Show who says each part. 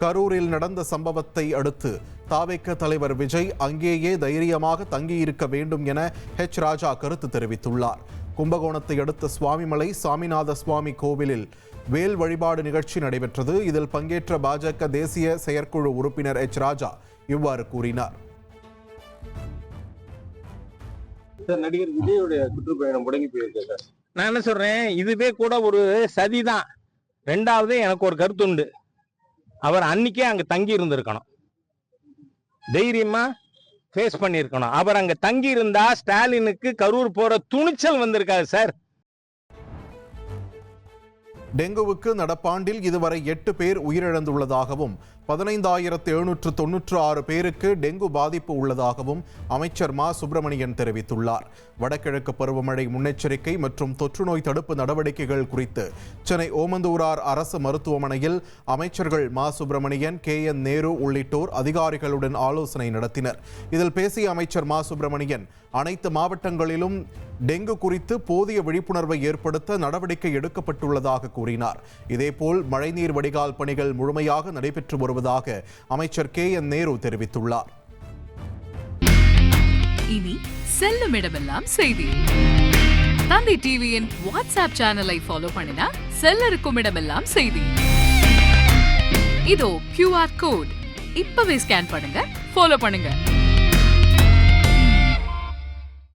Speaker 1: கரூரில் நடந்த சம்பவத்தை அடுத்து தாவேக தலைவர் விஜய் அங்கேயே தைரியமாக தங்கியிருக்க வேண்டும் என ராஜா கருத்து தெரிவித்துள்ளார். கும்பகோணத்தை அடுத்த சுவாமிமலை சாமிநாத சுவாமி கோவிலில் வேல் வழிபாடு நிகழ்ச்சி நடைபெற்றது. இதில் பங்கேற்ற பாஜக தேசிய செயற்குழு உறுப்பினர் ராஜா இவ்வாறு கூறினார்.
Speaker 2: நடிகர் விஜயோட சுற்றுப்பயணம் முடங்கி போயிருக்கு சார்.
Speaker 3: நான் என்ன சொல்றேன், இதுவே கூட ஒரு சதிதான். ரெண்டாவது எனக்கு ஒரு கருத்து உண்டு, அவர் அன்னைக்கே அங்க தங்கி இருந்திருக்கணும், தைரியமா ஃபேஸ் பண்ணியிருக்கணும். அவர் அங்க தங்கி இருந்தா ஸ்டாலினுக்கு கரூர் போற துணிச்சல் வந்திருக்காது சார்.
Speaker 1: டெங்குவுக்கு நடப்பாண்டில் இதுவரை 8 பேர் உயிரிழந்துள்ளதாகவும் 15,796 பேருக்கு டெங்கு பாதிப்பு உள்ளதாகவும் அமைச்சர் மா சுப்பிரமணியன் தெரிவித்துள்ளார். வடகிழக்கு பருவமழை முன்னெச்சரிக்கை மற்றும் தொற்றுநோய் தடுப்பு நடவடிக்கைகள் குறித்து சென்னை ஓமந்தூரார் அரசு மருத்துவமனையில் அமைச்சர்கள் மா சுப்பிரமணியன், KN நேரு உள்ளிட்டோர் அதிகாரிகளுடன் ஆலோசனை நடத்தினர். இதில் பேசிய அமைச்சர் மா சுப்பிரமணியன் அனைத்து மாவட்டங்களிலும் டெங்கு குறித்து போதிய விழிப்புணர்வை ஏற்படுத்த நடவடிக்கை எடுக்கப்பட்டுள்ளதாக கூறினார். இதேபோல் மழைநீர் வடிகால் பணிகள் முழுமையாக நடைபெற்று வருவதாக அமைச்சர் KN நேரு தெரிவித்துள்ளார்.
Speaker 4: இனி செல்லும் இடமெல்லாம் செய்தி. தந்தி டிவியின் வாட்ஸ்அப் சேனலை ஃபாலோ பண்ணினா செல்ல இருக்கும் இடமெல்லாம் செய்தி. இதோ QR கோட் இப்பவே ஸ்கேன் பண்ணுங்க, ஃபாலோ பண்ணுங்க.